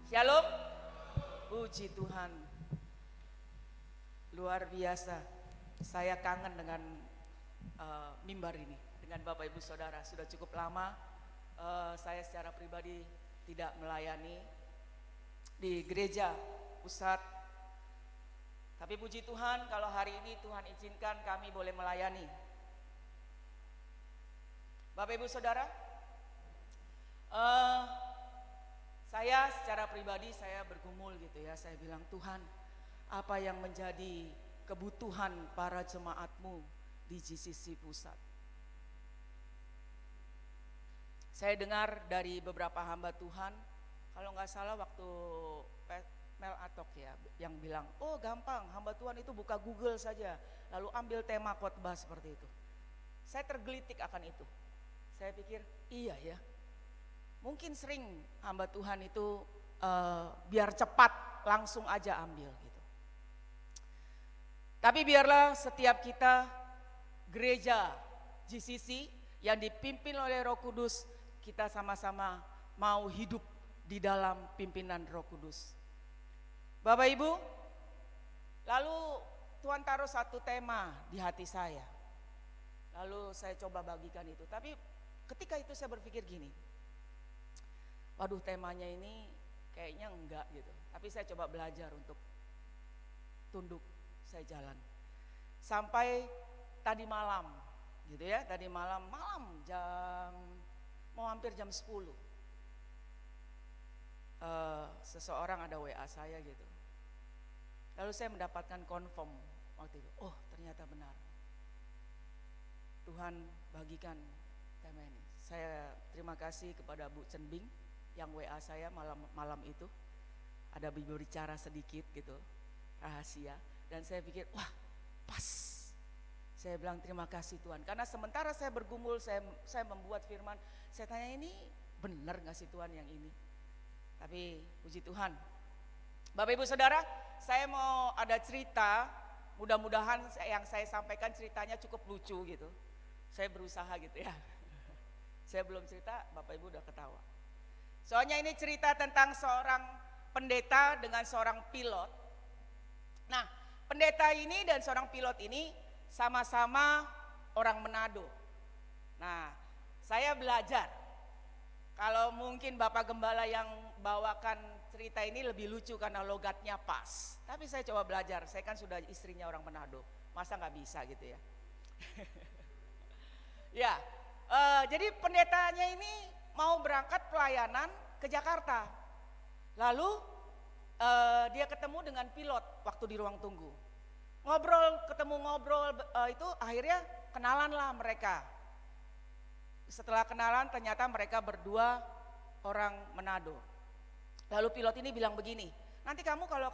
Shalom, puji Tuhan, luar biasa. Saya kangen dengan mimbar ini, dengan Bapak Ibu Saudara. Sudah cukup lama saya secara pribadi tidak melayani di gereja pusat. Tapi puji Tuhan kalau hari ini Tuhan izinkan kami boleh melayani. Bapak Ibu Saudara, saya secara pribadi saya bergumul gitu ya. Saya bilang, Tuhan, apa yang menjadi kebutuhan para jemaatmu di GCC Pusat? Saya dengar dari beberapa hamba Tuhan, kalau nggak salah waktu Mel Atok ya, yang bilang, oh gampang, hamba Tuhan itu buka Google saja, lalu ambil tema khotbah seperti itu. Saya tergelitik akan itu. Saya pikir, iya ya. Mungkin sering hamba Tuhan itu biar cepat langsung aja ambil gitu. Tapi biarlah setiap kita gereja GCC yang dipimpin oleh Roh Kudus, kita sama-sama mau hidup di dalam pimpinan Roh Kudus. Bapak Ibu, lalu Tuhan taruh satu tema di hati saya. Lalu saya coba bagikan itu. Tapi ketika itu saya berpikir gini, waduh temanya ini kayaknya enggak gitu. Tapi saya coba belajar untuk tunduk, saya jalan. Sampai tadi malam gitu ya, tadi malam mau hampir jam 10. Seseorang ada WA saya gitu. Lalu saya mendapatkan confirm waktu itu. Oh ternyata benar. Tuhan bagikan tema ini. Saya terima kasih kepada Bu Cenbing yang WA saya malam itu, ada berbicara sedikit gitu, rahasia, dan saya pikir wah pas. Saya bilang terima kasih Tuhan, karena sementara saya bergumul, saya membuat firman, saya tanya ini benar gak sih Tuhan yang ini? Tapi puji Tuhan. Bapak Ibu Saudara, saya mau ada cerita, mudah-mudahan yang saya sampaikan ceritanya cukup lucu gitu. Saya berusaha gitu ya. Saya belum cerita, Bapak Ibu udah ketawa. Soalnya ini cerita tentang seorang pendeta dengan seorang pilot. Nah, pendeta ini dan seorang pilot ini sama-sama orang Manado. Nah, saya belajar. Kalau mungkin Bapak Gembala yang bawakan cerita ini lebih lucu karena logatnya pas. Tapi saya coba belajar, saya kan sudah istrinya orang Manado. Masa gak bisa gitu ya. Ya, jadi pendetanya ini mau berangkat pelayanan ke Jakarta. Lalu dia ketemu dengan pilot waktu di ruang tunggu. Ketemu ngobrol itu akhirnya kenalan lah mereka. Setelah kenalan ternyata mereka berdua orang Manado. Lalu pilot ini bilang begini, nanti kamu kalau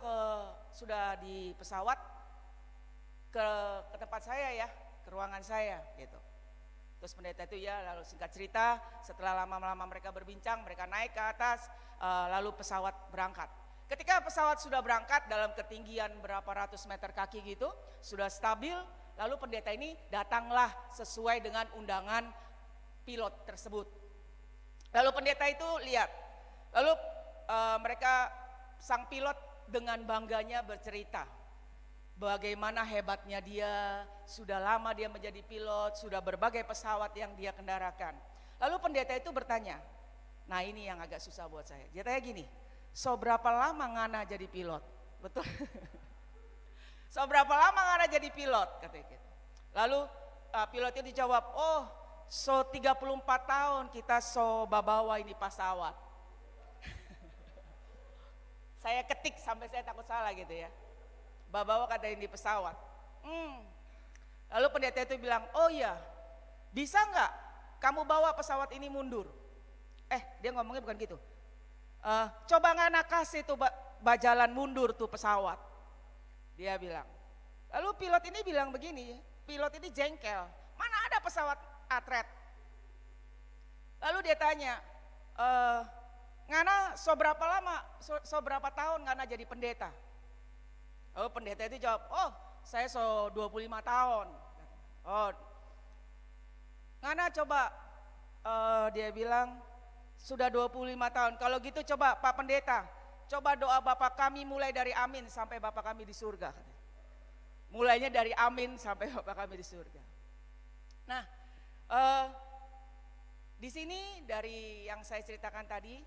sudah di pesawat ke tempat saya ya, ke ruangan saya gitu. Terus pendeta itu ya, lalu singkat cerita setelah lama-lama mereka berbincang, mereka naik ke atas, lalu pesawat berangkat. Ketika pesawat sudah berangkat dalam ketinggian berapa ratus meter kaki gitu, sudah stabil, lalu pendeta ini datanglah sesuai dengan undangan pilot tersebut. Lalu pendeta itu lihat, lalu sang pilot dengan bangganya bercerita bagaimana hebatnya dia, sudah lama dia menjadi pilot, sudah berbagai pesawat yang dia kendarakan. Lalu pendeta itu bertanya, nah ini yang agak susah buat saya. Dia tanya gini, so berapa lama Ngana jadi pilot? Betul. So berapa lama Ngana jadi pilot? Katanya gitu. Lalu pilot itu dijawab, oh so 34 tahun kita so bawa ini pesawat. Saya ketik sampai saya takut salah gitu ya. Bawa kata di pesawat. Lalu pendeta itu bilang, oh iya, bisa nggak kamu bawa pesawat ini mundur? Dia ngomongnya bukan gitu. Coba Ngana kasih tuh bajalan mundur tuh pesawat. Dia bilang. Lalu pilot ini bilang begini, pilot ini jengkel, mana ada pesawat atret? Lalu dia tanya, Ngana berapa tahun Ngana jadi pendeta? Oh pendeta itu jawab, oh saya 25 tahun. Oh Ngana coba, dia bilang sudah 25 tahun. Kalau gitu coba Pak Pendeta, Coba doa Bapa kami mulai dari amin sampai Bapa kami di surga. Mulainya dari amin sampai Bapa kami di surga. Nah, di sini dari yang saya ceritakan tadi,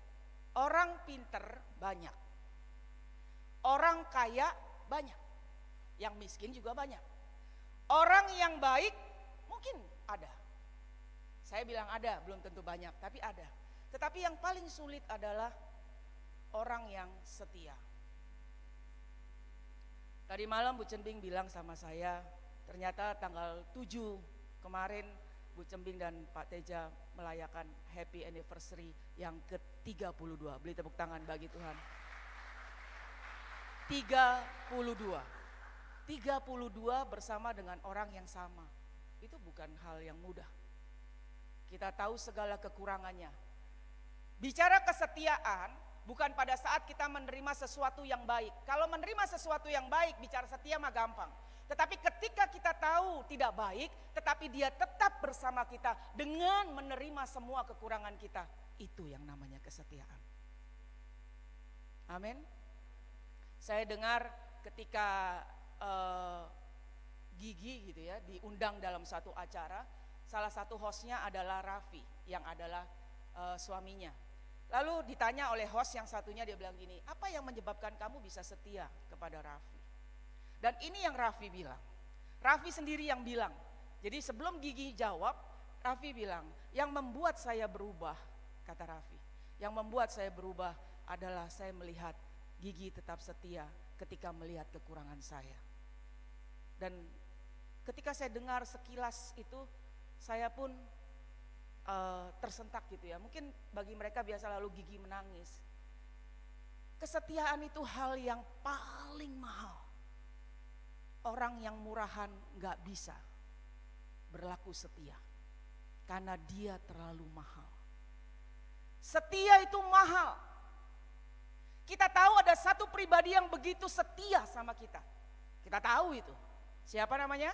orang pinter banyak, orang kaya banyak, yang miskin juga banyak. Orang yang baik mungkin ada. Saya bilang ada, belum tentu banyak, tapi ada. Tetapi yang paling sulit adalah orang yang setia. Tadi malam Bu Cenbing bilang sama saya, ternyata tanggal 7 kemarin Bu Cenbing dan Pak Teja merayakan happy anniversary yang ke-32. Beri tepuk tangan bagi Tuhan. 32 bersama dengan orang yang sama. Itu bukan hal yang mudah. Kita tahu segala kekurangannya. Bicara kesetiaan bukan pada saat kita menerima sesuatu yang baik. Kalau menerima sesuatu yang baik, bicara setia mah gampang. Tetapi ketika kita tahu tidak baik, tetapi dia tetap bersama kita dengan menerima semua kekurangan kita, itu yang namanya kesetiaan. Amin. Saya dengar ketika Gigi gitu ya diundang dalam satu acara, salah satu hostnya adalah Raffi yang adalah suaminya. Lalu ditanya oleh host yang satunya, dia bilang gini, apa yang menyebabkan kamu bisa setia kepada Raffi? Dan ini yang Raffi bilang, Raffi sendiri yang bilang. Jadi sebelum Gigi jawab, Raffi bilang, yang membuat saya berubah, kata Raffi, yang membuat saya berubah adalah saya melihat Gigi tetap setia ketika melihat kekurangan saya. Dan ketika saya dengar sekilas itu, saya pun tersentak gitu ya. Mungkin bagi mereka biasa lalu Gigi menangis. Kesetiaan itu hal yang paling mahal. Orang yang murahan gak bisa berlaku setia karena dia terlalu mahal. Setia itu mahal. Kita tahu ada satu pribadi yang begitu setia sama kita. Kita tahu itu. Siapa namanya?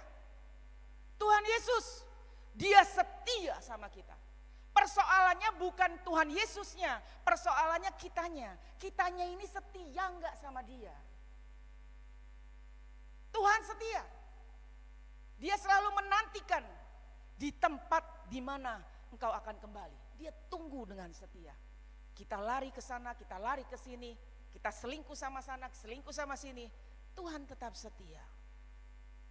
Tuhan Yesus. Dia setia sama kita. Persoalannya bukan Tuhan Yesusnya, persoalannya kitanya. Kitanya ini setia enggak sama dia? Tuhan setia. Dia selalu menantikan di tempat di mana engkau akan kembali. Dia tunggu dengan setia. Kita lari ke sana, kita lari ke sini, kita selingkuh sama sana, selingkuh sama sini. Tuhan tetap setia.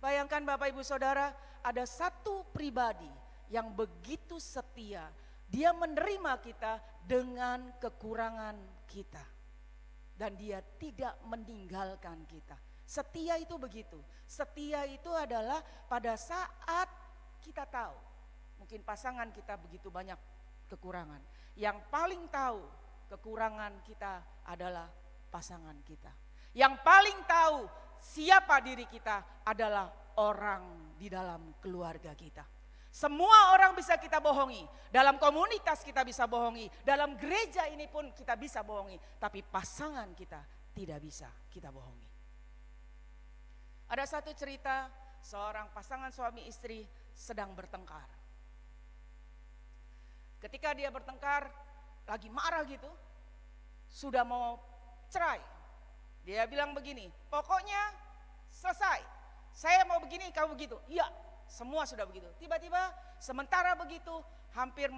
Bayangkan Bapak Ibu Saudara, ada satu pribadi yang begitu setia. Dia menerima kita dengan kekurangan kita. Dan dia tidak meninggalkan kita. Setia itu begitu. Setia itu adalah pada saat kita tahu. Mungkin pasangan kita begitu banyak kekurangan. Yang paling tahu kekurangan kita adalah pasangan kita. Yang paling tahu siapa diri kita adalah orang di dalam keluarga kita. Semua orang bisa kita bohongi, dalam komunitas kita bisa bohongi, dalam gereja ini pun kita bisa bohongi, tapi pasangan kita tidak bisa kita bohongi. Ada satu cerita, seorang pasangan suami istri sedang bertengkar. Ketika dia bertengkar, lagi marah gitu, sudah mau cerai. Dia bilang begini, pokoknya selesai, saya mau begini, kamu begitu. Iya. Semua sudah begitu. Tiba-tiba sementara begitu hampir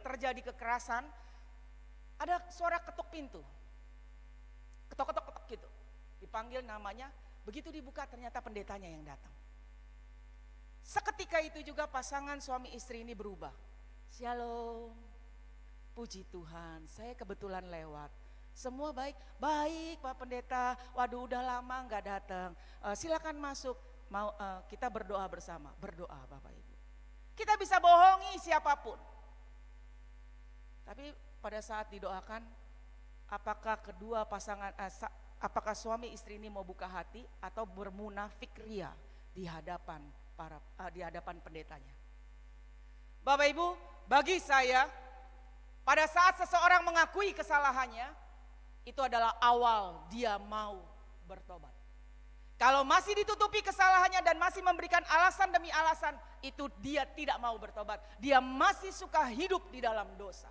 terjadi kekerasan, ada suara ketuk pintu. Ketok-ketok gitu. Dipanggil namanya, begitu dibuka ternyata pendetanya yang datang. Seketika itu juga pasangan suami istri ini berubah. Shalom. Puji Tuhan, saya kebetulan lewat. Semua baik, baik Pak Pendeta. Waduh udah lama nggak datang. Silakan masuk. Kita berdoa bersama, berdoa Bapak Ibu. Kita bisa bohongi siapapun. Tapi pada saat didoakan, apakah kedua pasangan, apakah suami istri ini mau buka hati atau bermunafik ria di hadapan di hadapan pendetanya? Bapak Ibu, bagi saya, pada saat seseorang mengakui kesalahannya, itu adalah awal dia mau bertobat. Kalau masih ditutupi kesalahannya dan masih memberikan alasan demi alasan, itu dia tidak mau bertobat. Dia masih suka hidup di dalam dosa.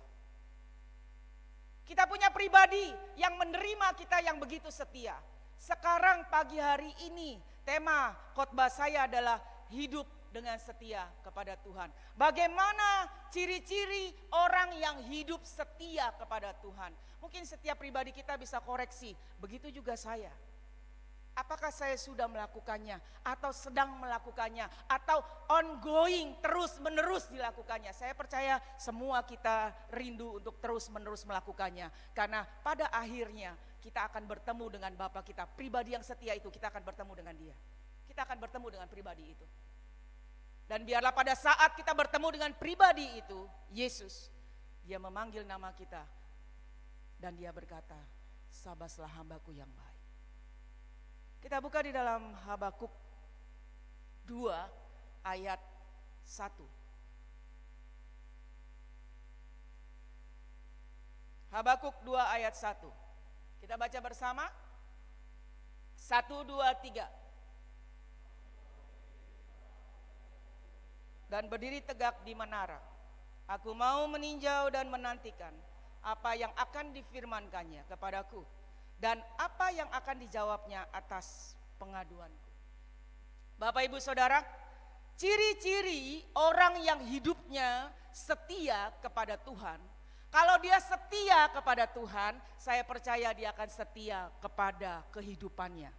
Kita punya pribadi yang menerima kita yang begitu setia. Sekarang pagi hari ini tema khotbah saya adalah hidup dengan setia kepada Tuhan. Bagaimana ciri-ciri orang yang hidup setia kepada Tuhan? Mungkin setiap pribadi kita bisa koreksi, begitu juga saya. Apakah saya sudah melakukannya atau sedang melakukannya atau ongoing terus menerus dilakukannya? Saya percaya semua kita rindu untuk terus menerus melakukannya. Karena pada akhirnya kita akan bertemu dengan Bapa kita. Pribadi yang setia itu kita akan bertemu dengan Dia. Kita akan bertemu dengan pribadi itu. Dan biarlah pada saat kita bertemu dengan pribadi itu, Yesus, Dia memanggil nama kita. Dan Dia berkata, sabaslah hambaku yang baik. Kita buka di dalam Habakuk 2 ayat 1. Habakuk 2 ayat 1. Kita baca bersama. 1, 2, 3. Dan berdiri tegak di menara. Aku mau meninjau dan menantikan apa yang akan difirmankannya kepadaku. Dan apa yang akan dijawabnya atas pengaduanku. Bapak Ibu Saudara, ciri-ciri orang yang hidupnya setia kepada Tuhan. Kalau dia setia kepada Tuhan, saya percaya dia akan setia kepada kehidupannya.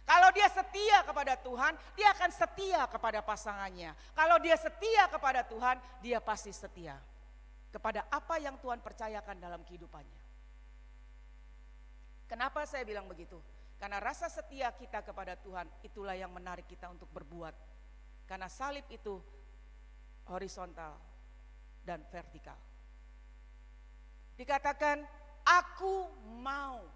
Kalau dia setia kepada Tuhan, dia akan setia kepada pasangannya. Kalau dia setia kepada Tuhan, dia pasti setia kepada apa yang Tuhan percayakan dalam kehidupannya. Kenapa saya bilang begitu? Karena rasa setia kita kepada Tuhan itulah yang menarik kita untuk berbuat. Karena salib itu horizontal dan vertikal. Dikatakan, aku mau.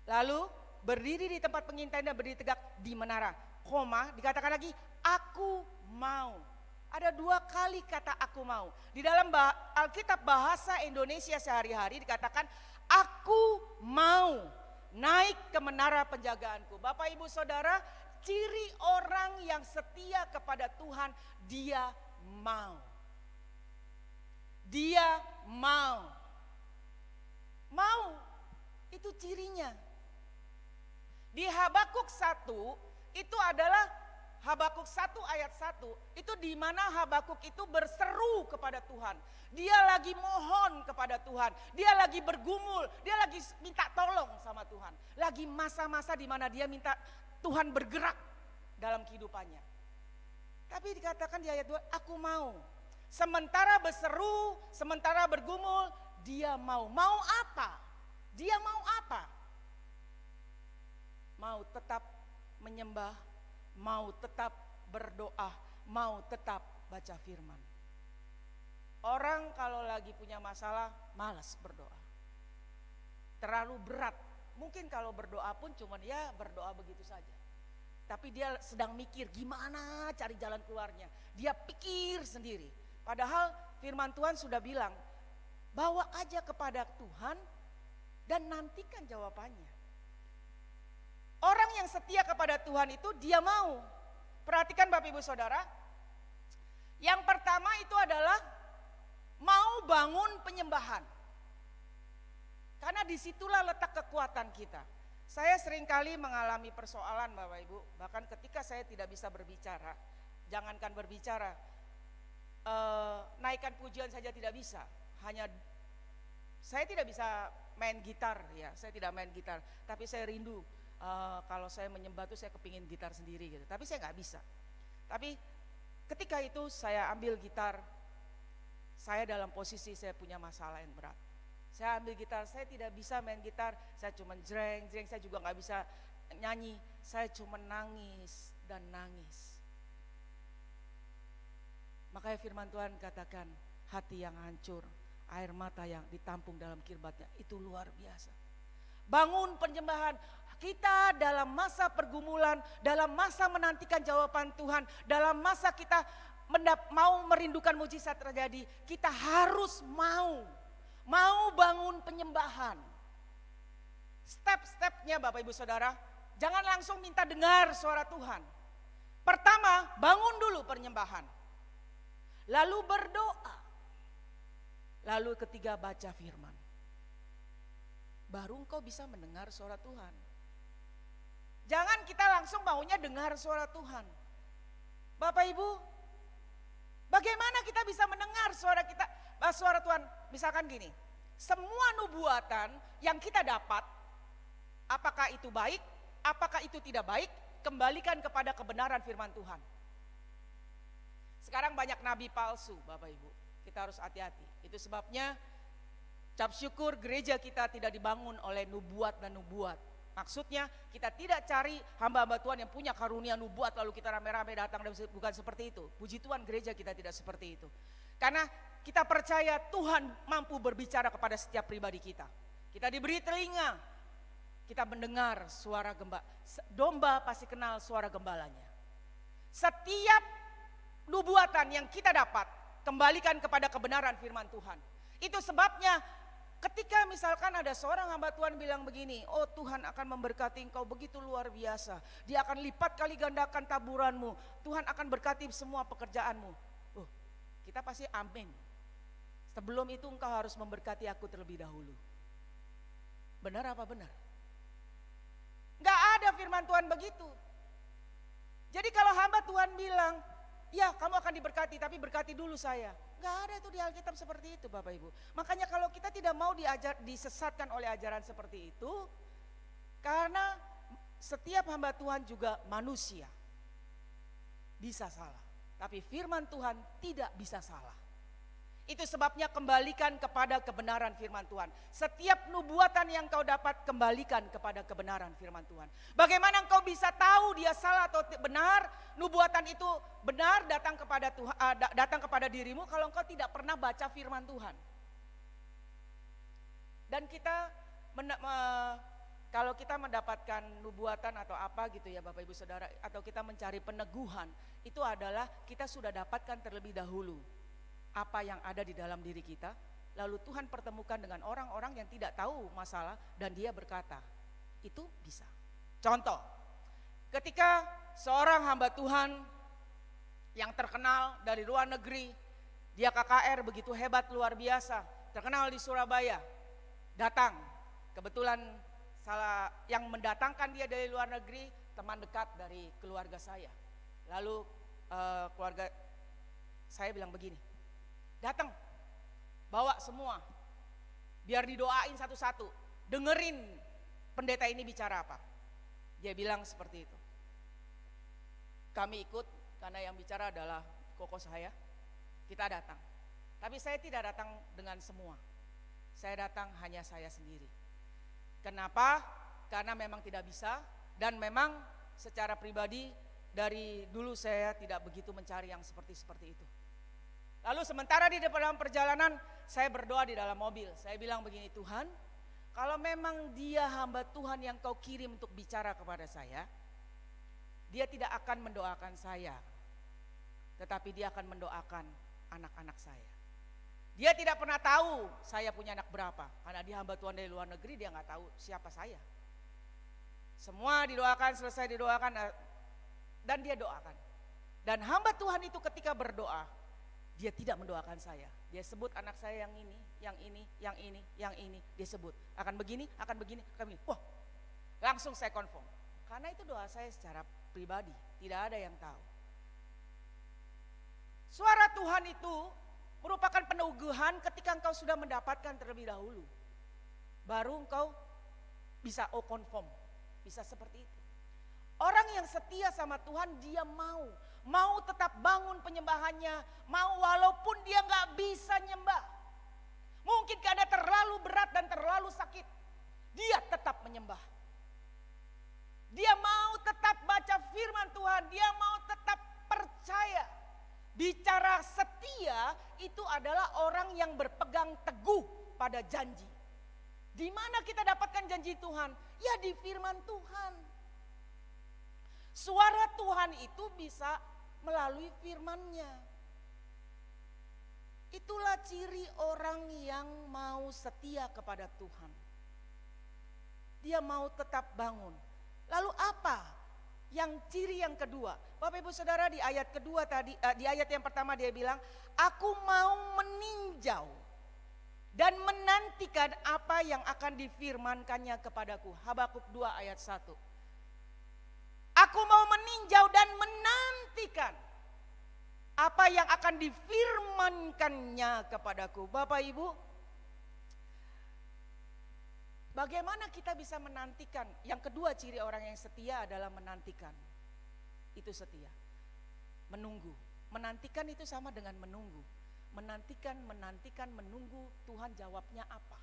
Lalu berdiri di tempat pengintaian dan berdiri tegak di menara. Koma, dikatakan lagi, aku mau. Ada 2 kali kata aku mau. Di dalam Alkitab bahasa Indonesia sehari-hari dikatakan, aku mau naik ke menara penjagaanku. Bapak Ibu Saudara, ciri orang yang setia kepada Tuhan, dia mau. Dia mau. Mau, itu cirinya. Di Habakuk 1, itu adalah Habakuk 1 ayat 1, itu di mana Habakuk itu berseru kepada Tuhan. Dia lagi mohon kepada Tuhan, dia lagi bergumul, dia lagi minta tolong sama Tuhan. Lagi masa-masa di mana dia minta Tuhan bergerak dalam kehidupannya. Tapi dikatakan di ayat 2, aku mau. Sementara berseru, sementara bergumul, dia mau. Mau apa? Dia mau apa? Mau tetap menyembah, mau tetap berdoa, mau tetap baca firman. Orang kalau lagi punya masalah, malas berdoa. Terlalu berat. Mungkin kalau berdoa pun cuman ya berdoa begitu saja. Tapi dia sedang mikir gimana cari jalan keluarnya. Dia pikir sendiri. Padahal firman Tuhan sudah bilang, bawa aja kepada Tuhan dan nantikan jawabannya. Orang yang setia kepada Tuhan itu dia mau. Perhatikan Bapak Ibu Saudara. Yang pertama itu adalah mau bangun penyembahan. Karena disitulah letak kekuatan kita. Saya seringkali mengalami persoalan Bapak Ibu. Bahkan ketika saya tidak bisa berbicara. Jangankan berbicara. Naikkan pujian saja tidak bisa. Hanya saya tidak bisa main gitar ya. Saya tidak main gitar. Tapi saya rindu. Kalau saya menyembah tuh saya kepingin gitar sendiri gitu, tapi saya nggak bisa. Tapi ketika itu saya ambil gitar, saya dalam posisi saya punya masalah yang berat. Saya ambil gitar, saya tidak bisa main gitar, saya cuma jreng, saya juga nggak bisa nyanyi, saya cuma nangis dan nangis. Makanya firman Tuhan katakan, hati yang hancur, air mata yang ditampung dalam kirbatnya, itu luar biasa. Bangun penyembahan. Kita dalam masa pergumulan, dalam masa menantikan jawaban Tuhan, dalam masa kita mau merindukan mujizat terjadi, kita harus mau bangun penyembahan. Step-stepnya Bapak Ibu Saudara, jangan langsung minta dengar suara Tuhan. Pertama, bangun dulu penyembahan. Lalu berdoa. Lalu ketiga, baca firman. Baru engkau bisa mendengar suara Tuhan. Jangan kita langsung maunya dengar suara Tuhan. Bapak Ibu, bagaimana kita bisa mendengar suara Tuhan? Misalkan gini, semua nubuatan yang kita dapat, apakah itu baik, apakah itu tidak baik, kembalikan kepada kebenaran firman Tuhan. Sekarang banyak nabi palsu, Bapak Ibu. Kita harus hati-hati. Itu sebabnya cap syukur gereja kita tidak dibangun oleh nubuat dan nubuat. Maksudnya kita tidak cari hamba-hamba Tuhan yang punya karunia nubuat lalu kita rame-rame datang, dan bukan seperti itu. Puji Tuhan gereja kita tidak seperti itu. Karena kita percaya Tuhan mampu berbicara kepada setiap pribadi kita. Kita diberi telinga, kita mendengar suara domba pasti kenal suara gembalanya. Setiap nubuatan yang kita dapat, kembalikan kepada kebenaran firman Tuhan. Itu sebabnya ketika misalkan ada seorang hamba Tuhan bilang begini, oh Tuhan akan memberkati engkau begitu luar biasa. Dia akan lipat kali gandakan taburanmu. Tuhan akan berkati semua pekerjaanmu. Kita pasti amin. Sebelum itu engkau harus memberkati aku terlebih dahulu. Benar apa benar? Enggak ada firman Tuhan begitu. Jadi kalau hamba Tuhan bilang, ya kamu akan diberkati tapi berkati dulu saya. Enggak ada itu di Alkitab seperti itu Bapak Ibu. Makanya kalau kita tidak mau disesatkan oleh ajaran seperti itu, karena setiap hamba Tuhan juga manusia. Bisa salah. Tapi firman Tuhan tidak bisa salah. Itu sebabnya kembalikan kepada kebenaran firman Tuhan. Setiap nubuatan yang kau dapat, kembalikan kepada kebenaran firman Tuhan. Bagaimana engkau bisa tahu dia salah atau benar? Nubuatan itu benar datang kepada dirimu kalau engkau tidak pernah baca firman Tuhan. Dan kita kalau kita mendapatkan nubuatan atau apa gitu ya Bapak Ibu Saudara, atau kita mencari peneguhan, itu adalah kita sudah dapatkan terlebih dahulu apa yang ada di dalam diri kita. Lalu Tuhan pertemukan dengan orang-orang yang tidak tahu masalah dan dia berkata, itu bisa. Contoh, ketika seorang hamba Tuhan yang terkenal dari luar negeri, dia KKR begitu hebat luar biasa, terkenal di Surabaya, datang, kebetulan yang mendatangkan dia dari luar negeri teman dekat dari keluarga saya. Lalu keluarga saya bilang begini, datang, bawa semua, biar didoain satu-satu, dengerin pendeta ini bicara apa. Dia bilang seperti itu. Kami ikut karena yang bicara adalah koko saya, kita datang. Tapi saya tidak datang dengan semua, saya datang hanya saya sendiri. Kenapa? Karena memang tidak bisa, dan memang secara pribadi dari dulu saya tidak begitu mencari yang seperti itu. Lalu sementara di dalam perjalanan saya berdoa di dalam mobil. Saya bilang begini, Tuhan, kalau memang dia hamba Tuhan yang kau kirim untuk bicara kepada saya, dia tidak akan mendoakan saya, tetapi dia akan mendoakan anak-anak saya. Dia tidak pernah tahu saya punya anak berapa, karena dia hamba Tuhan dari luar negeri, dia nggak tahu siapa saya. Semua didoakan, selesai didoakan, dan dia doakan. Dan hamba Tuhan itu ketika berdoa, dia tidak mendoakan saya. Dia sebut anak saya yang ini, yang ini, yang ini, yang ini. Dia sebut akan begini, akan begini, akan begini. Wah, langsung saya confirm. Karena itu doa saya secara pribadi, tidak ada yang tahu. Suara Tuhan itu merupakan peneguhan ketika engkau sudah mendapatkan terlebih dahulu. Baru engkau bisa confirm, bisa seperti itu. Orang yang setia sama Tuhan, dia mau tetap bangun penyembahannya, mau walaupun dia gak bisa nyembah. Mungkin karena terlalu berat dan terlalu sakit, dia tetap menyembah. Dia mau tetap baca firman Tuhan, dia mau tetap percaya. Bicara setia itu adalah orang yang berpegang teguh pada janji. Di mana kita dapatkan janji Tuhan? Ya di firman Tuhan. Suara Tuhan itu bisa melalui firman-Nya. Itulah ciri orang yang mau setia kepada Tuhan. Dia mau tetap bangun. Lalu apa? Yang ciri yang kedua, Bapak Ibu Saudara, di ayat kedua tadi, di ayat yang pertama dia bilang, aku mau meninjau dan menantikan apa yang akan difirmankannya kepadaku. Habakuk 2 ayat 1. Aku mau meninjau dan menantikan apa yang akan difirmankannya kepadaku. Bapak Ibu, bagaimana kita bisa menantikan? Yang kedua ciri orang yang setia adalah menantikan. Itu setia. Menunggu. Menantikan itu sama dengan menunggu. Menantikan, menunggu Tuhan jawabnya apa?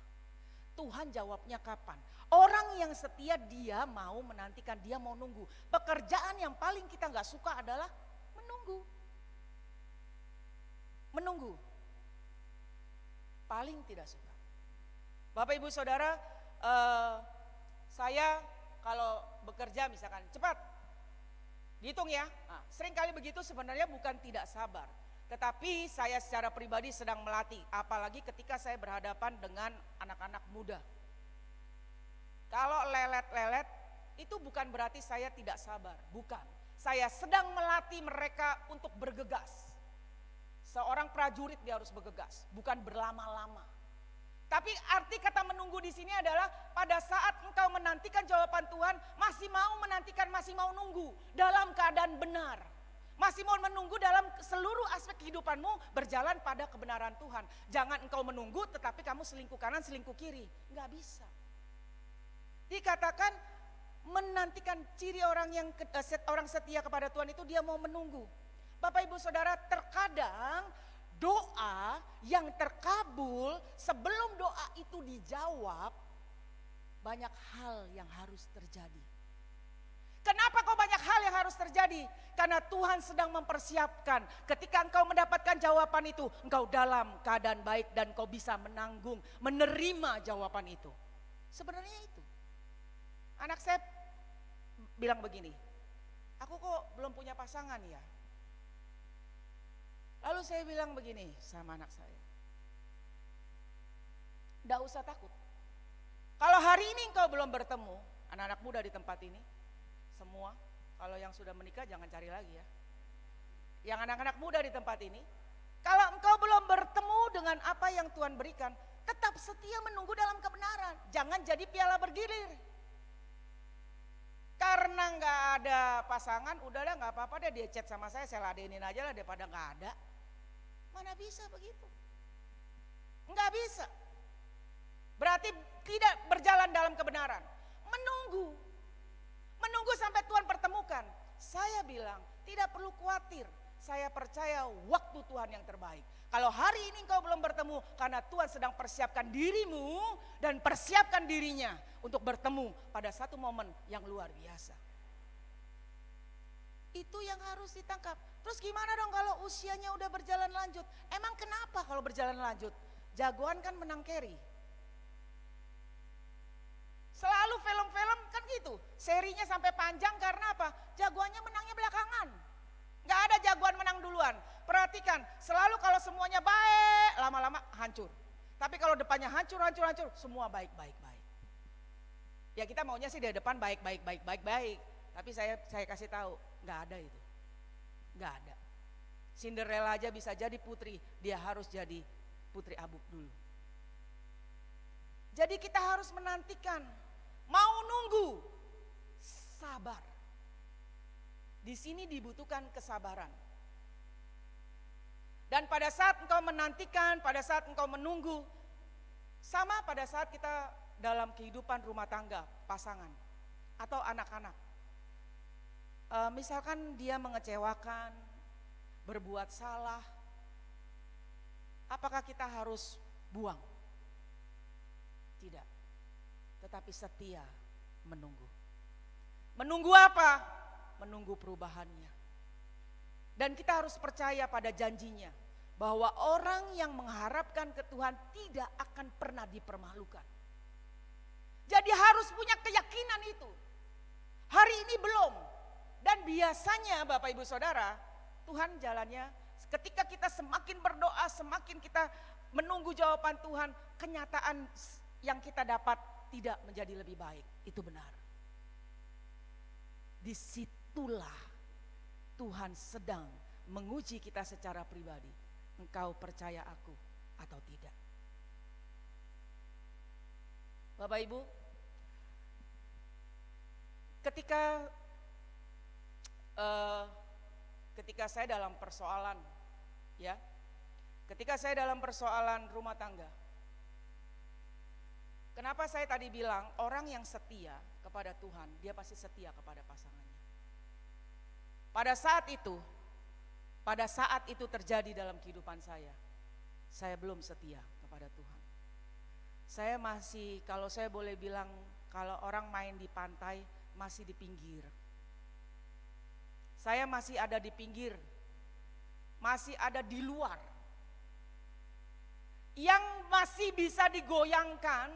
Tuhan jawabnya kapan? Orang yang setia dia mau menantikan, dia mau nunggu. Pekerjaan yang paling kita gak suka adalah menunggu. Menunggu. Paling tidak suka. Bapak Ibu Saudara, saya kalau bekerja misalkan cepat, dihitung ya. Nah, sering kali begitu sebenarnya bukan tidak sabar. Tetapi saya secara pribadi sedang melatih, apalagi ketika saya berhadapan dengan anak-anak muda. Kalau lelet-lelet, itu bukan berarti saya tidak sabar, bukan. Saya sedang melatih mereka untuk bergegas. Seorang prajurit dia harus bergegas, bukan berlama-lama. Tapi arti kata menunggu di sini adalah pada saat engkau menantikan jawaban Tuhan, masih mau menantikan, masih mau nunggu dalam keadaan benar. Masih mau menunggu dalam seluruh aspek kehidupanmu berjalan pada kebenaran Tuhan. Jangan engkau menunggu tetapi kamu selingkuh kanan, selingkuh kiri. Enggak bisa. Dikatakan menantikan ciri orang yang orang setia kepada Tuhan itu dia mau menunggu. Bapak Ibu Saudara, terkadang doa yang terkabul sebelum doa itu dijawab, banyak hal yang harus terjadi. Kenapa kok banyak hal yang harus terjadi? Karena Tuhan sedang mempersiapkan ketika engkau mendapatkan jawaban itu, engkau dalam keadaan baik dan kau bisa menanggung, menerima jawaban itu. Sebenarnya itu. Anak saya bilang begini, aku kok belum punya pasangan ya? Lalu saya bilang begini sama anak saya, enggak usah takut. Kalau hari ini engkau belum bertemu, anak-anak muda di tempat ini, semua, kalau yang sudah menikah jangan cari lagi ya. Yang anak-anak muda di tempat ini, kalau engkau belum bertemu dengan apa yang Tuhan berikan, tetap setia menunggu dalam kebenaran. Jangan jadi piala bergilir. Karena gak ada pasangan, udahlah gak apa-apa deh dia chat sama saya ladenin aja lah daripada gak ada. Mana bisa begitu? Enggak bisa. Berarti tidak berjalan dalam kebenaran. Menunggu. Menunggu sampai Tuhan pertemukan. Saya bilang tidak perlu khawatir. Saya percaya waktu Tuhan yang terbaik. Kalau hari ini engkau belum bertemu, karena Tuhan sedang persiapkan dirimu dan persiapkan dirinya untuk bertemu pada satu momen yang luar biasa. Itu yang harus ditangkap. Terus gimana dong kalau usianya udah berjalan lanjut? Emang kenapa kalau berjalan lanjut? Jagoan kan menang carry. Selalu film-film kan gitu. Serinya sampai panjang karena apa? Jagoannya menangnya belakangan. Gak ada jagoan menang duluan. Perhatikan, selalu kalau semuanya baik, lama-lama hancur. Tapi kalau depannya hancur, semua baik. Ya kita maunya sih dari depan baik. Tapi saya kasih tahu, gak ada itu. Gak ada. Cinderella aja bisa jadi putri, dia harus jadi putri abuk dulu. Jadi kita harus menantikan, mau nunggu, sabar. Di sini dibutuhkan kesabaran. Dan pada saat engkau menantikan, pada saat engkau menunggu, sama pada saat kita dalam kehidupan rumah tangga, pasangan, atau anak-anak. Misalkan dia mengecewakan, berbuat salah, apakah kita harus buang? Tidak, tetapi setia menunggu. Menunggu apa? Menunggu perubahannya. Dan kita harus percaya pada janjinya bahwa orang yang mengharapkan ke Tuhan tidak akan pernah dipermalukan. Jadi harus punya keyakinan itu. Hari ini belum. Dan biasanya Bapak Ibu Saudara, Tuhan jalannya ketika kita semakin berdoa, semakin kita menunggu jawaban Tuhan, kenyataan yang kita dapat tidak menjadi lebih baik. Itu benar. Disitulah Tuhan sedang menguji kita secara pribadi. Engkau percaya aku atau tidak? Bapak Ibu, ketika saya dalam persoalan, ya, ketika saya dalam persoalan rumah tangga, kenapa saya tadi bilang orang yang setia kepada Tuhan, dia pasti setia kepada pasangannya. Pada saat itu terjadi dalam kehidupan saya belum setia kepada Tuhan. Saya masih, kalau saya boleh bilang, kalau orang main di pantai, masih di pinggir. Saya masih ada di pinggir, masih ada di luar. Yang masih bisa digoyangkan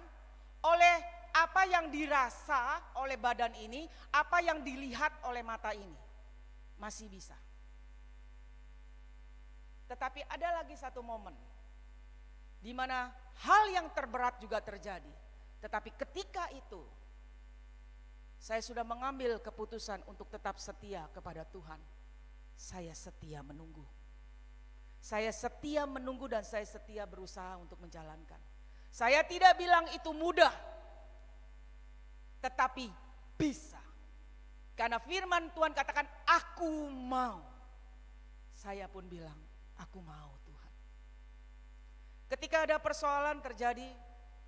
oleh apa yang dirasa oleh badan ini, apa yang dilihat oleh mata ini. Masih bisa. Tetapi ada lagi satu momen di mana hal yang terberat juga terjadi. Tetapi ketika itu saya sudah mengambil keputusan untuk tetap setia kepada Tuhan. Saya setia menunggu. Saya setia menunggu dan saya setia berusaha untuk menjalankan. Saya tidak bilang itu mudah, tetapi bisa. Karena firman Tuhan katakan, aku mau. Saya pun bilang, aku mau Tuhan. Ketika ada persoalan terjadi,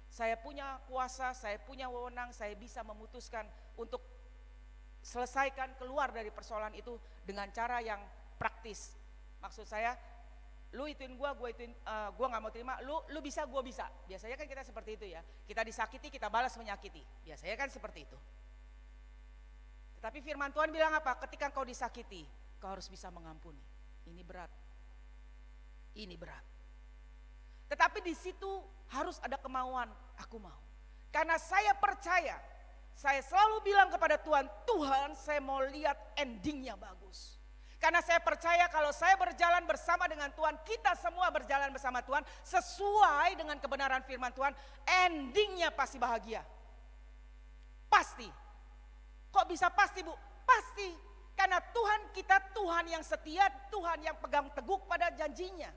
saya punya kuasa, saya punya wewenang, saya bisa memutuskan untuk selesaikan keluar dari persoalan itu dengan cara yang praktis. Maksud saya, lu ituin gua ituin, gua nggak mau terima, lu bisa, gua bisa. Biasanya kan kita seperti itu ya. Kita disakiti, kita balas menyakiti. Biasanya kan seperti itu. Tetapi firman Tuhan bilang apa? Ketika kau disakiti, kau harus bisa mengampuni. Ini berat. Ini berat. Tetapi di situ harus ada kemauan, aku mau. Karena saya percaya, saya selalu bilang kepada Tuhan, Tuhan saya mau lihat endingnya bagus. Karena saya percaya kalau saya berjalan bersama dengan Tuhan, kita semua berjalan bersama Tuhan, sesuai dengan kebenaran firman Tuhan, endingnya pasti bahagia. Pasti. Kok bisa pasti, Bu? Pasti. Karena Tuhan kita Tuhan yang setia, Tuhan yang pegang teguh pada janjinya.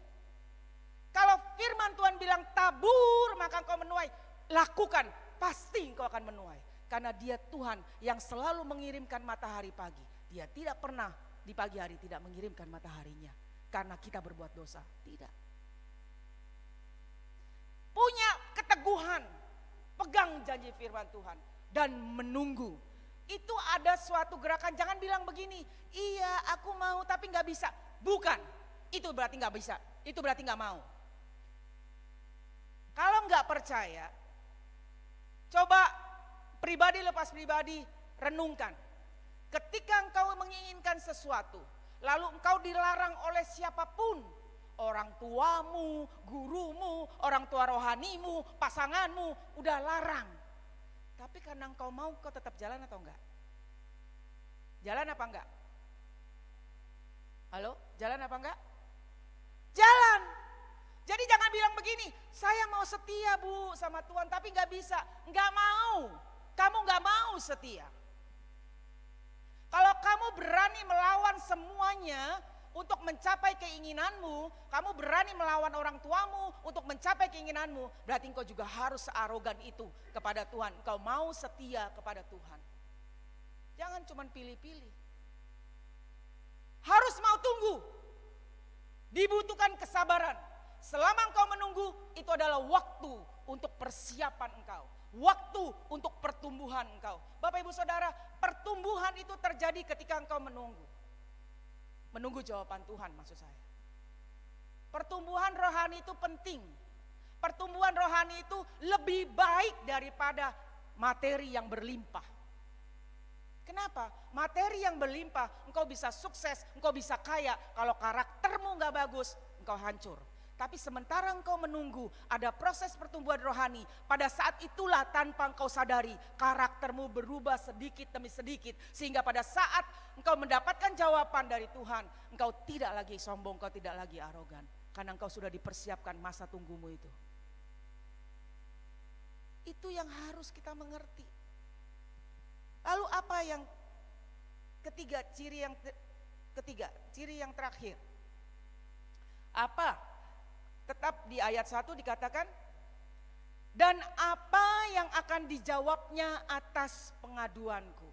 Kalau firman Tuhan bilang tabur maka engkau menuai, lakukan, pasti engkau akan menuai. Karena dia Tuhan yang selalu mengirimkan matahari pagi. Dia tidak pernah di pagi hari tidak mengirimkan mataharinya. Karena kita berbuat dosa, tidak. Punya keteguhan, pegang janji firman Tuhan dan menunggu. Itu ada suatu gerakan, jangan bilang begini, iya aku mau tapi gak bisa. Bukan, itu berarti gak bisa, itu berarti gak mau. Kalau nggak percaya, coba pribadi lepas pribadi renungkan. Ketika engkau menginginkan sesuatu, lalu engkau dilarang oleh siapapun, orang tuamu, gurumu, orang tua rohanimu, pasanganmu, udah larang. Tapi karena engkau mau, kau tetap jalan atau enggak? Jalan apa enggak? Halo, jalan apa enggak? Jalan. Jadi jangan bilang begini, saya mau setia Bu sama Tuhan tapi gak bisa. Gak mau, kamu gak mau setia. Kalau kamu berani melawan semuanya untuk mencapai keinginanmu, kamu berani melawan orang tuamu untuk mencapai keinginanmu, berarti engkau juga harus searogan itu kepada Tuhan. Engkau mau setia kepada Tuhan. Jangan cuma pilih-pilih. Harus mau tunggu. Dibutuhkan kesabaran. Selama engkau menunggu, itu adalah waktu untuk persiapan engkau. Waktu untuk pertumbuhan engkau. Bapak Ibu Saudara, pertumbuhan itu terjadi ketika engkau menunggu. Menunggu jawaban Tuhan maksud saya. Pertumbuhan rohani itu penting. Pertumbuhan rohani itu lebih baik daripada materi yang berlimpah. Kenapa? Materi yang berlimpah, engkau bisa sukses, engkau bisa kaya. Kalau karaktermu gak bagus, engkau hancur. Tapi sementara engkau menunggu ada proses pertumbuhan rohani, pada saat itulah tanpa engkau sadari karaktermu berubah sedikit demi sedikit. Sehingga pada saat engkau mendapatkan jawaban dari Tuhan, engkau tidak lagi sombong, engkau tidak lagi arogan. Karena engkau sudah dipersiapkan masa tunggumu itu. Itu yang harus kita mengerti. Lalu apa yang ketiga, ciri yang terakhir. Apa? Tetap di ayat 1 dikatakan, dan apa yang akan dijawabnya atas pengaduanku.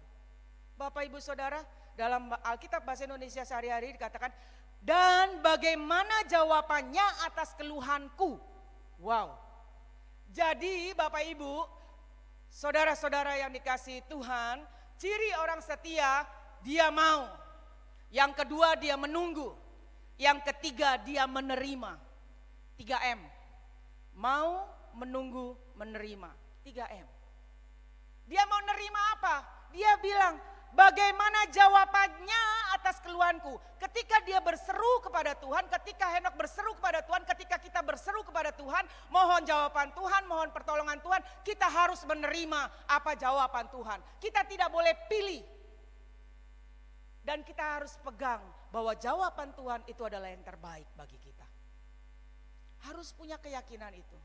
Bapak Ibu Saudara, dalam Alkitab Bahasa Indonesia sehari-hari dikatakan, dan bagaimana jawabannya atas keluhanku. Wow. Jadi Bapak Ibu, saudara-saudara yang dikasihi Tuhan, ciri orang setia, dia mau. Yang kedua, dia menunggu. Yang ketiga, dia menerima. 3M. Mau, menunggu, menerima. 3M. Dia mau nerima apa? Dia bilang, bagaimana jawabannya atas keluhanku? Ketika dia berseru kepada Tuhan, ketika Henokh berseru kepada Tuhan, ketika kita berseru kepada Tuhan, mohon jawaban Tuhan, mohon pertolongan Tuhan, kita harus menerima apa jawaban Tuhan. Kita tidak boleh pilih. Dan kita harus pegang bahwa jawaban Tuhan itu adalah yang terbaik bagi kita. Harus punya keyakinan itu.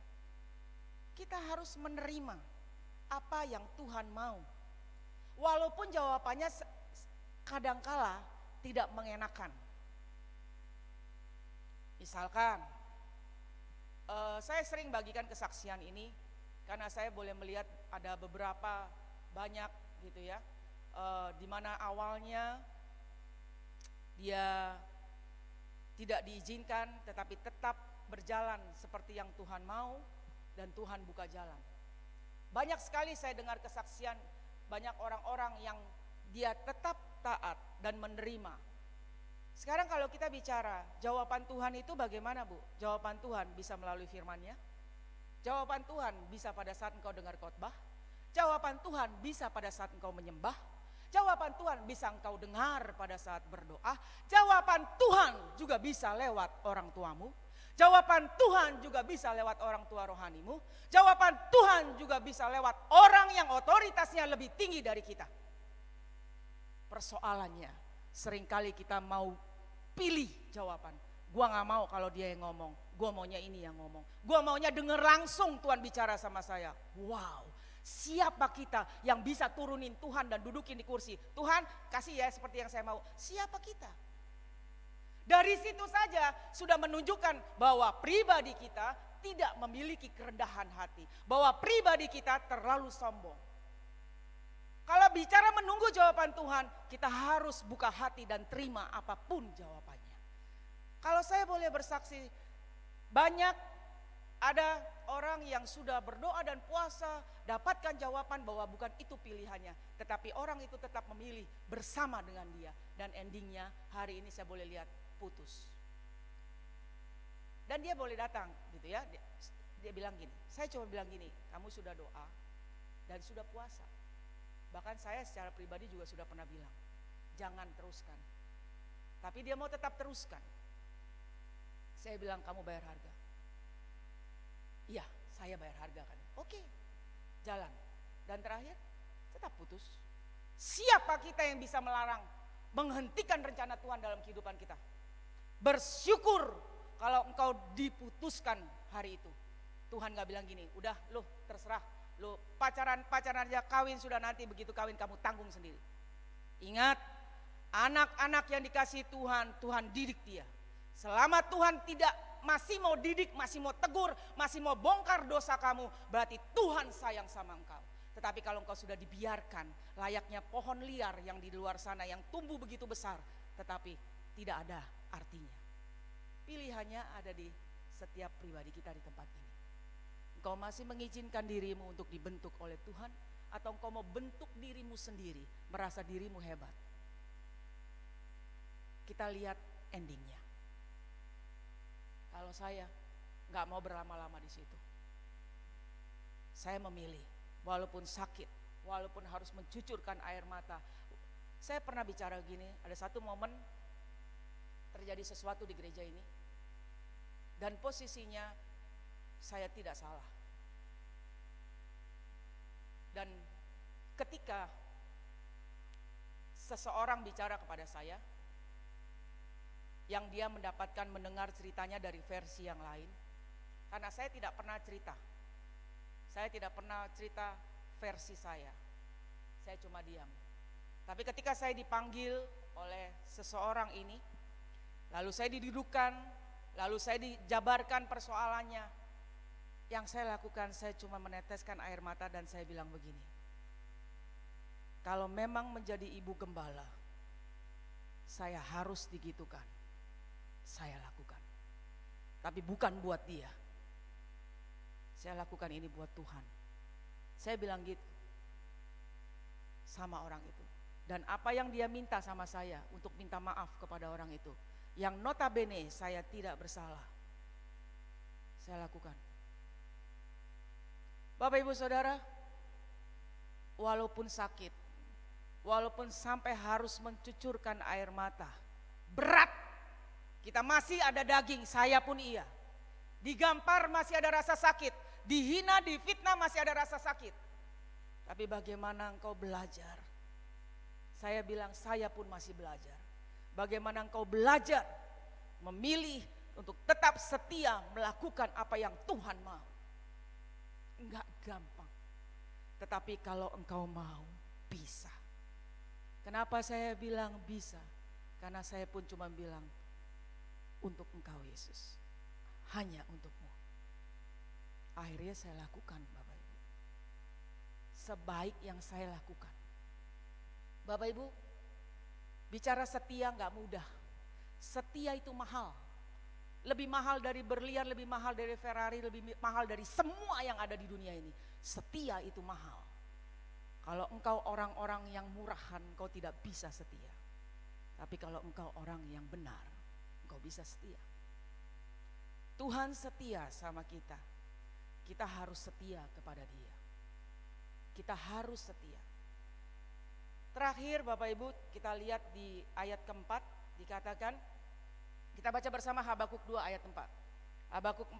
Kita harus menerima apa yang Tuhan mau. Walaupun jawabannya kadangkala tidak mengenakan. Misalkan, saya sering bagikan kesaksian ini karena saya boleh melihat ada beberapa banyak gitu ya, di mana awalnya dia tidak diizinkan tetapi tetap berjalan seperti yang Tuhan mau dan Tuhan buka jalan. Banyak sekali saya dengar kesaksian banyak orang-orang yang dia tetap taat dan menerima. Sekarang kalau kita bicara jawaban Tuhan itu bagaimana, Bu? Jawaban Tuhan bisa melalui firman-Nya. Jawaban Tuhan bisa pada saat engkau dengar khotbah. Jawaban Tuhan bisa pada saat engkau menyembah. Jawaban Tuhan bisa engkau dengar pada saat berdoa. Jawaban Tuhan juga bisa lewat orang tuamu. Jawaban Tuhan juga bisa lewat orang tua rohanimu. Jawaban Tuhan juga bisa lewat orang yang otoritasnya lebih tinggi dari kita. Persoalannya, seringkali kita mau pilih jawaban. Gua gak mau kalau dia yang ngomong, gua maunya ini yang ngomong. Gua maunya denger langsung Tuhan bicara sama saya. Wow, siapa kita yang bisa turunin Tuhan dan dudukin di kursi? Tuhan kasih ya seperti yang saya mau. Siapa kita? Dari situ saja sudah menunjukkan bahwa pribadi kita tidak memiliki kerendahan hati. Bahwa pribadi kita terlalu sombong. Kalau bicara menunggu jawaban Tuhan, kita harus buka hati dan terima apapun jawabannya. Kalau saya boleh bersaksi, banyak ada orang yang sudah berdoa dan puasa, dapatkan jawaban bahwa bukan itu pilihannya. Tetapi orang itu tetap memilih bersama dengan dia. Dan endingnya hari ini saya boleh lihat putus. Dan dia boleh datang gitu ya. Dia bilang gini, saya cuma bilang gini, kamu sudah doa dan sudah puasa. Bahkan saya secara pribadi juga sudah pernah bilang, jangan teruskan. Tapi dia mau tetap teruskan. Saya bilang, kamu bayar harga. Iya, saya bayar harga kan. Oke, jalan. Dan terakhir, tetap putus. Siapa kita yang bisa melarang, menghentikan rencana Tuhan dalam kehidupan kita? Bersyukur kalau engkau diputuskan hari itu. Tuhan gak bilang gini, udah lu terserah. Lu pacaran aja, kawin sudah, nanti begitu kawin kamu tanggung sendiri. Ingat, anak-anak yang dikasihi Tuhan, Tuhan didik dia. Selama Tuhan tidak masih mau didik, masih mau tegur, masih mau bongkar dosa kamu, berarti Tuhan sayang sama engkau. Tetapi kalau engkau sudah dibiarkan, layaknya pohon liar yang di luar sana yang tumbuh begitu besar, tetapi tidak ada artinya. Pilihannya ada di setiap pribadi kita di tempat ini. Engkau masih mengizinkan dirimu untuk dibentuk oleh Tuhan, atau engkau mau bentuk dirimu sendiri, merasa dirimu hebat? Kita lihat endingnya. Kalau saya gak mau berlama-lama di situ. Saya memilih, walaupun sakit, walaupun harus mencucurkan air mata. Saya pernah bicara gini, ada satu momen terjadi sesuatu di gereja ini, dan posisinya saya tidak salah. Dan ketika seseorang bicara kepada saya, yang dia mendapatkan mendengar ceritanya dari versi yang lain, karena saya tidak pernah cerita. Saya tidak pernah cerita versi saya cuma diam. Tapi ketika saya dipanggil oleh seseorang ini, lalu saya didudukkan, lalu saya dijabarkan persoalannya, Yang saya lakukan, saya cuma meneteskan air mata dan saya bilang begini, kalau memang menjadi ibu gembala, saya harus digitukan, saya lakukan. Tapi bukan buat dia, saya lakukan ini buat Tuhan. Saya bilang gitu sama orang itu. Dan apa yang dia minta sama saya untuk minta maaf kepada orang itu, yang notabene saya tidak bersalah, saya lakukan. Bapak Ibu Saudara, walaupun sakit, walaupun sampai harus mencucurkan air mata, berat, kita masih ada daging, saya pun iya. Digampar masih ada rasa sakit, dihina, difitnah masih ada rasa sakit. Tapi bagaimana engkau belajar? Saya bilang saya pun masih belajar. Bagaimana engkau belajar memilih untuk tetap setia melakukan apa yang Tuhan mau. Enggak gampang. Tetapi kalau engkau mau, bisa. Kenapa saya bilang bisa? Karena saya pun cuma bilang, untuk engkau Yesus, hanya untukmu. Akhirnya saya lakukan, Bapak Ibu, sebaik yang saya lakukan. Bapak Ibu, bicara setia gak mudah. Setia itu mahal. Lebih mahal dari berlian, lebih mahal dari Ferrari, lebih mahal dari semua yang ada di dunia ini. Setia itu mahal. Kalau engkau orang-orang yang murahan, engkau tidak bisa setia. Tapi kalau engkau orang yang benar, engkau bisa setia. Tuhan setia sama kita. Kita harus setia kepada Dia. Kita harus setia. Terakhir Bapak Ibu, kita lihat di ayat keempat dikatakan, kita baca bersama Habakuk 2 ayat 4. Habakuk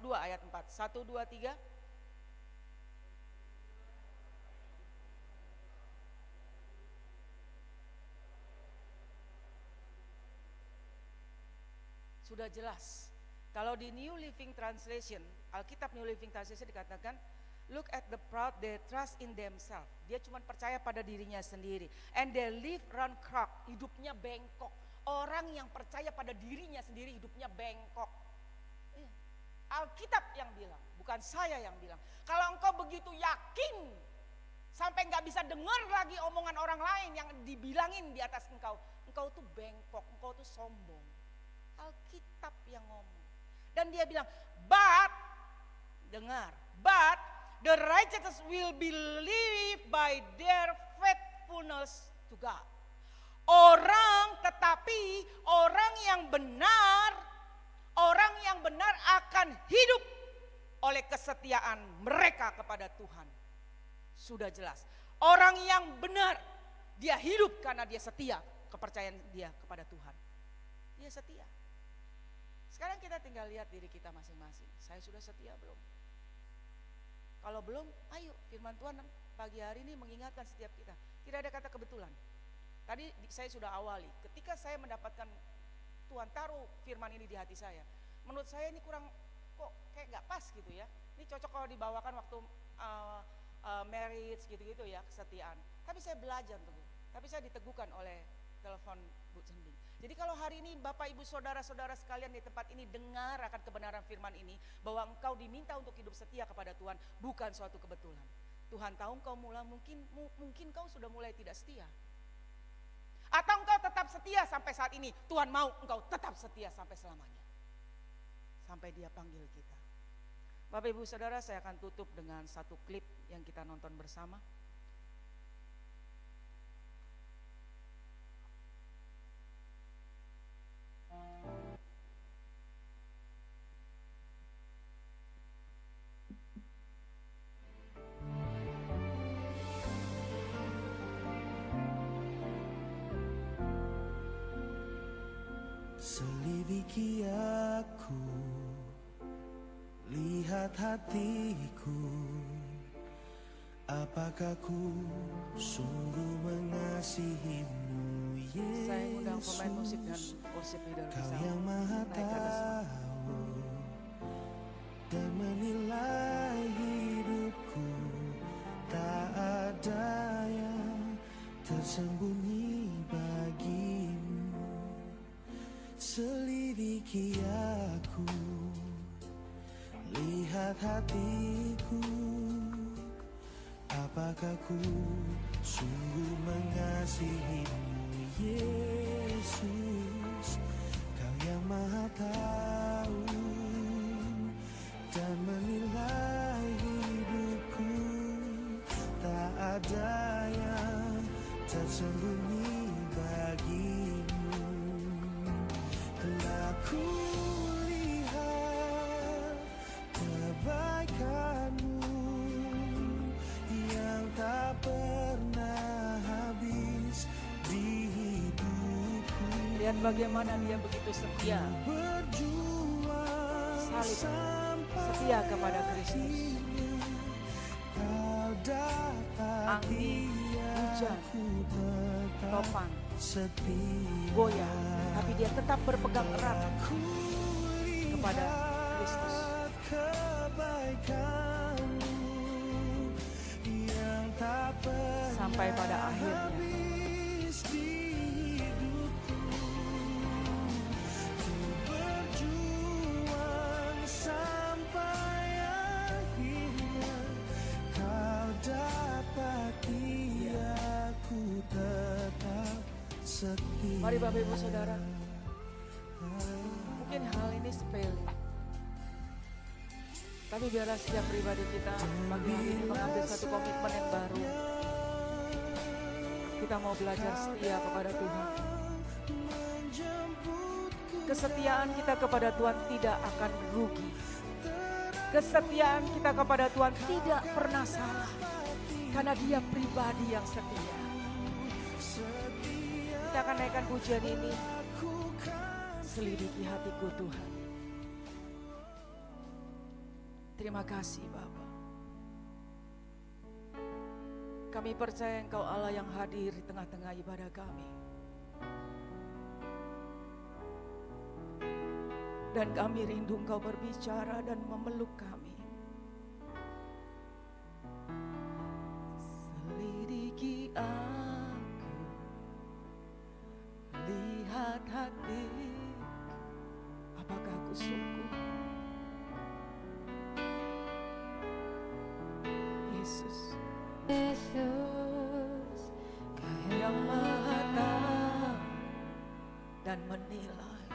2 ayat 4. 1, 2, 3. Sudah jelas. Kalau di New Living Translation, Alkitab New Living Translation dikatakan, look at the proud, they trust in themselves. Dia cuma percaya pada dirinya sendiri. And they live run crook, hidupnya bengkok. Orang yang percaya pada dirinya sendiri hidupnya bengkok. Alkitab yang bilang, bukan saya yang bilang. Kalau engkau begitu yakin, sampai gak bisa dengar lagi omongan orang lain yang dibilangin di atas engkau. Engkau tuh bengkok, engkau tuh sombong. Alkitab yang ngomong. Dan dia bilang, but, dengar, but the righteous will believe by their faithfulness to God. Tetapi orang yang benar akan hidup oleh kesetiaan mereka kepada Tuhan. Sudah jelas. Orang yang benar, dia hidup karena dia setia, kepercayaan dia kepada Tuhan. Dia setia. Sekarang kita tinggal lihat diri kita masing-masing. Saya sudah setia belum? Kalau belum, ayo firman Tuhan pagi hari ini mengingatkan setiap kita. Tidak ada kata kebetulan. Tadi saya sudah awali, ketika saya mendapatkan Tuhan taruh firman ini di hati saya, menurut saya ini kurang, kok kayak gak pas gitu ya. Ini cocok kalau dibawakan waktu marriage gitu-gitu ya, kesetiaan. Tapi saya belajar tuh, tapi saya diteguhkan oleh telepon Bu Cending. Jadi kalau hari ini Bapak Ibu Saudara-saudara sekalian di tempat ini dengar akan kebenaran firman ini, bahwa engkau diminta untuk hidup setia kepada Tuhan, bukan suatu kebetulan. Tuhan tahu engkau mungkin kau sudah mulai tidak setia. Atau engkau tetap setia sampai saat ini, Tuhan mau engkau tetap setia sampai selamanya. Sampai Dia panggil kita. Bapak Ibu Saudara, saya akan tutup dengan satu klip yang kita nonton bersama. Selidiki aku, lihat hatiku, apakah ku sungguh mengasihimu, Yesus. Saya undang pemain musik dan worship leader Kau bisa yang maha naik ke atas. tahu dan menilai hidupku, tak ada yang tersembunyi bagimu. Selidiki aku, hatiku, apakah ku sungguh mengasihimu, Yesus? Kau yang Maha Tahu dan menilai hidupku, tak ada yang tersembunyi bagimu. Telah ku lihat kebaikanmu yang tak pernah habis di hidupku. Lihat bagaimana dia begitu setia, Berjuang salib, sampai setia kepada Kristus. kau dapat Angin, hujan, topang, setia. goyah, tapi dia tetap berpegang erat kepada Kristus. Kebaikanmu yang tak pernah Sampai pada akhirnya habis di hidupku. Ku berjuang sampai akhirnya kau dapati aku tetap setia. mari Bapak Ibu Saudara, mungkin hal ini sepele, tapi biarlah setiap pribadi kita pagi hari ini mengambil satu komitmen yang baru. Kita mau belajar setia kepada Tuhan. Kesetiaan kita kepada Tuhan tidak akan rugi. Kesetiaan kita kepada Tuhan tidak pernah salah, karena Dia pribadi yang setia. Kita akan naikkan pujian ini, selidiki hatiku Tuhan. Terima kasih Bapa. Kami percaya Engkau Allah yang hadir di tengah-tengah ibadah kami. Dan kami rindu Engkau berbicara dan memeluk kami. Selidiki aku, lihat hati, apakah aku sungguh Yesus, Kau yang Maha Tahu dan menilai.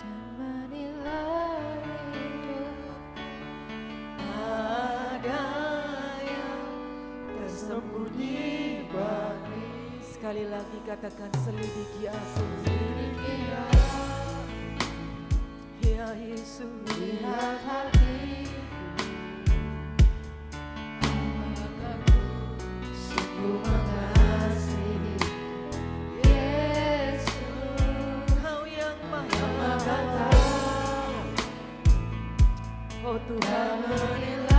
Ada yang tersembunyi bagi. Sekali lagi katakan, selidiki aku, ya Yesus, lihat hati. Oh Tuhan, menilai